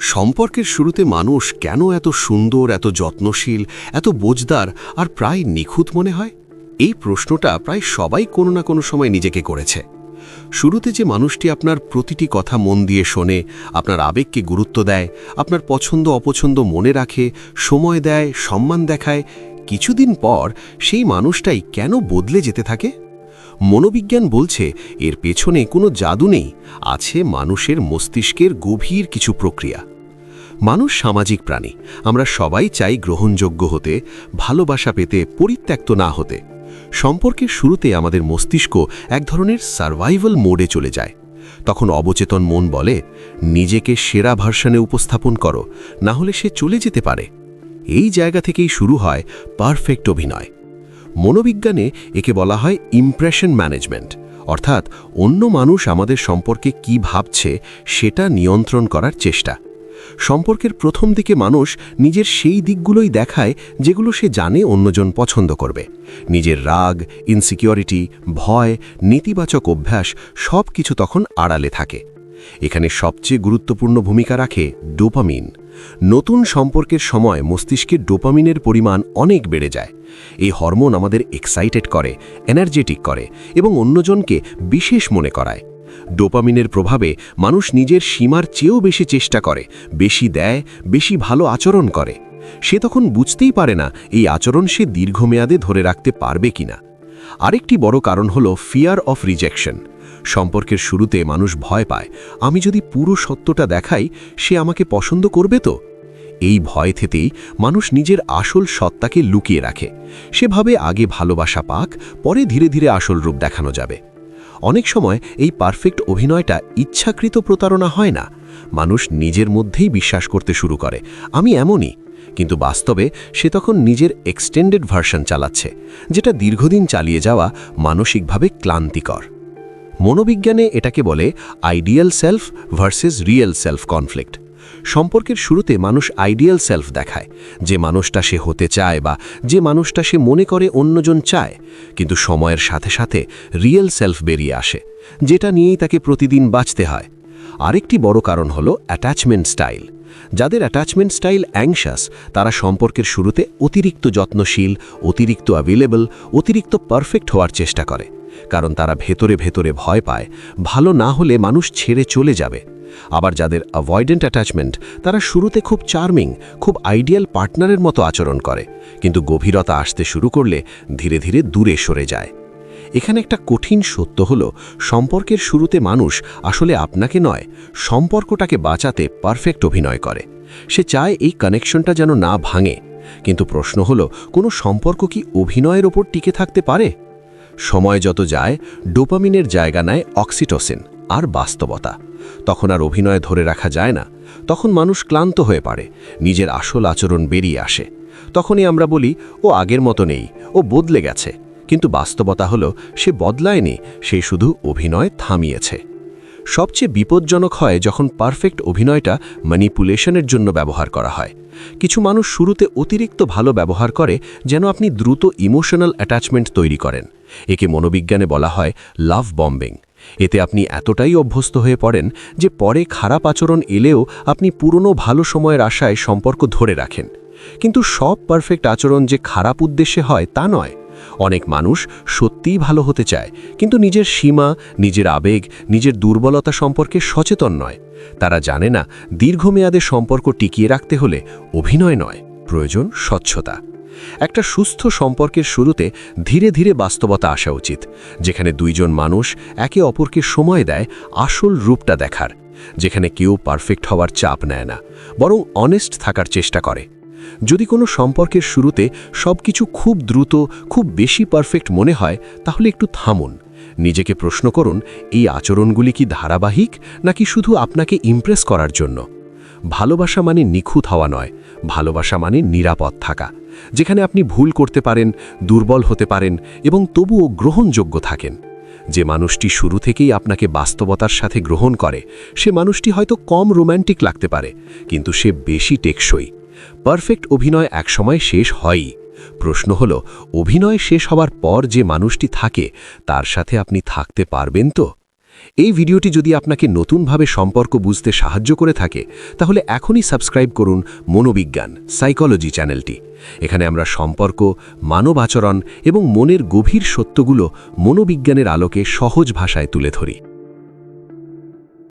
সম্পর্কের শুরুতে মানুষ কেন এত সুন্দর, এত যত্নশীল, এত বোঝদার আর প্রায় নিখুঁত মনে হয়? এই প্রশ্নটা প্রায় সবাই কোনো না কোনো সময় নিজেকে করেছে। শুরুতে যে মানুষটি আপনার প্রতিটি কথা মন দিয়ে শোনে, আপনার আবেগকে গুরুত্ব দেয়, আপনার পছন্দ অপছন্দ মনে রাখে, সময় দেয়, সম্মান দেখায়, কিছুদিন পর সেই মানুষটাই কেন বদলে যেতে থাকে? মনোবিজ্ঞান বলছে এর পেছনে কোনো জাদু নেই, আছে মানুষের মস্তিষ্কের গভীর কিছু প্রক্রিয়া। মানুষ সামাজিক প্রাণী, আমরা সবাই চাই গ্রহণযোগ্য হতে, ভালোবাসা পেতে, পরিত্যক্ত না হতে। সম্পর্কের শুরুতে আমাদের মস্তিষ্ক এক ধরনের সার্ভাইভাল মোডে চলে যায়। তখন অবচেতন মন বলে, নিজেকে সেরা ভার্সনে উপস্থাপন করো, না হলে সে চলে যেতে পারে। এই জায়গা থেকেই শুরু হয় পারফেক্ট অভিনয়। মনোবিজ্ঞানে একে বলা হয় ইমপ্রেশন ম্যানেজমেন্ট, অর্থাৎ অন্য মানুষ আমাদের সম্পর্কে কি ভাবছে সেটা নিয়ন্ত্রণ করার চেষ্টা। সম্পর্কের প্রথম দিকে মানুষ নিজের সেই দিকগুলোই দেখায় যেগুলো সে জানে অন্যজন পছন্দ করবে। নিজের রাগ, ইনসিকিউরিটি, ভয়, নেতিবাচক অভ্যাস সব কিছু তখন আড়ালে থাকে। এখানে সবচেয়ে গুরুত্বপূর্ণ ভূমিকা রাখে ডোপামিন। নতুন সম্পর্কের সময় মস্তিষ্কে ডোপামিনের পরিমাণ অনেক বেড়ে যায়। এই হরমোন আমাদের এক্সাইটেড করে, এনার্জেটিক করে এবং অন্যজনকে বিশেষ মনে করায়। ডোপামিনের প্রভাবে মানুষ নিজের সীমার চেয়েও বেশি চেষ্টা করে, বেশি দেয়, বেশি ভালো আচরণ করে। সে তখন বুঝতেই পারে না এই আচরণ সে দীর্ঘমেয়াদে ধরে রাখতে পারবে কিনা। আরেকটি বড় কারণ হল ফিয়ার অফ রিজেকশন। সম্পর্কের শুরুতে মানুষ ভয় পায়, আমি যদি পুরো সত্যটা দেখাই, সে আমাকে পছন্দ করবে তো? এই ভয় থেকেই মানুষ নিজের আসল সত্তাকে লুকিয়ে রাখে। সেভাবে আগে ভালোবাসা পাক, পরে ধীরে ধীরে আসল রূপ দেখানো যাবে। অনেক সময় এই পারফেক্ট অভিনয়টা ইচ্ছাকৃত প্রতারণা হয় না। মানুষ নিজের মধ্যেই বিশ্বাস করতে শুরু করে, আমি এমনই, কিন্তু বাস্তবে সে তখন নিজের এক্সটেন্ডেড ভার্সন চালাচ্ছে, যেটা দীর্ঘদিন চালিয়ে যাওয়া মানসিকভাবে ক্লান্তিকর। মনোবিজ্ঞানে এটাকে বলে ideal self versus real self conflict. সম্পর্কের শুরুতে মানুষ আইডিয়াল সেলফ দেখায়, যে মানুষটা সে হতে চায় বা যে মানুষটা সে মনে করে অন্যজন চায়। কিন্তু সময়ের সাথে সাথে রিয়েল সেলফ বেরিয়ে আসে, যেটা নিয়েই তাকে প্রতিদিন বাঁচতে হয়। আরেকটি বড় কারণ হলো অ্যাটাচমেন্ট স্টাইল। যাদের অ্যাটাচমেন্ট স্টাইল অ্যাংশাস, তারা সম্পর্কের শুরুতে অতিরিক্ত যত্নশীল, অতিরিক্ত অ্যাভেলেবল, অতিরিক্ত পারফেক্ট হওয়ার চেষ্টা করে। কারণ তারা ভেতরে ভেতরে ভয় পায়, ভালো না হলে মানুষ ছেড়ে চলে যাবে। আবার যাদের অ্যাভয়েডেন্ট অ্যাটাচমেন্ট, তারা শুরুতে খুব চার্মিং, খুব আইডিয়াল পার্টনারের মতো আচরণ করে, কিন্তু গভীরতা আসতে শুরু করলে ধীরে ধীরে দূরে সরে যায়। এখানে একটা কঠিন সত্য হলো, সম্পর্কের শুরুতে মানুষ আসলে আপনাকে নয়, সম্পর্কটাকে বাঁচাতে পারফেক্ট অভিনয় করে। সে চায় এই কানেকশনটা যেন না ভাঙে। কিন্তু প্রশ্ন হলো, কোনো সম্পর্ক কি অভিনয়ের ওপর টিকে থাকতে পারে? সময় যত যায়, ডোপামিনের জায়গা নেয় অক্সিটোসিন আর বাস্তবতা। তখন আর অভিনয় ধরে রাখা যায় না। তখন মানুষ ক্লান্ত হয়ে পড়ে, নিজের আসল আচরণ বেরিয়ে আসে। তখনই আমরা বলি, ও আগের মতো নেই, ও বদলে গেছে। কিন্তু বাস্তবতা হলো, সে বদলায়নি, সে শুধু অভিনয় থামিয়েছে। সবচেয়ে বিপজ্জনক হয় যখন পারফেক্ট অভিনয়টা ম্যানিপুলেশনের জন্য ব্যবহার করা হয়। কিছু মানুষ শুরুতে অতিরিক্ত ভালো ব্যবহার করে, যেন আপনি দ্রুত ইমোশনাল অ্যাটাচমেন্ট তৈরি করেন। একে মনোবিজ্ঞানে বলা হয় লাভ বম্বিং। এতে আপনি এতটাই অভ্যস্ত হয়ে পড়েন যে পরে খারাপ আচরণ এলেও আপনি পুরনো ভালো সময়ের আশায় সম্পর্ক ধরে রাখেন। কিন্তু সব পারফেক্ট আচরণ যে খারাপ উদ্দেশ্যে হয় তা নয়। অনেক মানুষ সত্যিই ভালো হতে চায়, কিন্তু নিজের সীমা, নিজের আবেগ, নিজের দুর্বলতা সম্পর্কে সচেতন নয়। তারা জানে না দীর্ঘমেয়াদে সম্পর্ক টিকিয়ে রাখতে হলে অভিনয় নয়, প্রয়োজন স্বচ্ছতা। একটা সুস্থ সম্পর্কের শুরুতে ধীরে ধীরে বাস্তবতা আসা উচিত, যেখানে দুইজন মানুষ একে অপরকে সময় দেয় আসল রূপটা দেখার, যেখানে কেউ পারফেক্ট হওয়ার চাপ নেয় না, বরং অনেস্ট থাকার চেষ্টা করে। যদি কোনো সম্পর্কের শুরুতে সবকিছু খুব দ্রুত, খুব বেশি পারফেক্ট মনে হয়, তাহলে একটু থামুন, নিজেকে প্রশ্ন করুন, এই আচরণগুলি কি ধারাবাহিক, নাকি শুধু আপনাকে ইমপ্রেস করার জন্য? ভালোবাসা মানে নিখুঁত হওয়া নয়, ভালোবাসা মানে নিরাপদ থাকা, যেখানে আপনি ভুল করতে পারেন, দুর্বল হতে পারেন এবং তবুও গ্রহণযোগ্য থাকেন। যে মানুষটি শুরু থেকেই আপনাকে বাস্তবতার সাথে গ্রহণ করে, সে মানুষটি হয়তো কম রোম্যান্টিক লাগতে পারে, কিন্তু সে বেশি টেকসই। পারফেক্ট অভিনয় একসময় শেষ হয়ই। প্রশ্ন হলো, অভিনয় শেষ হওয়ার পর যে মানুষটি থাকে, তার সাথে আপনি থাকতে পারবেন তো? এই ভিডিওটি যদি আপনাকে নতুনভাবে সম্পর্ক বুঝতে সাহায্য করে থাকে তাহলে এখনই সাবস্ক্রাইব করুন মনোবিজ্ঞান সাইকোলজি চ্যানেলটি। এখানে আমরা সম্পর্ক, মানব আচরণ এবং মনের গভীর সত্যগুলো মনোবিজ্ঞানের আলোকে সহজ ভাষায় তুলে ধরি।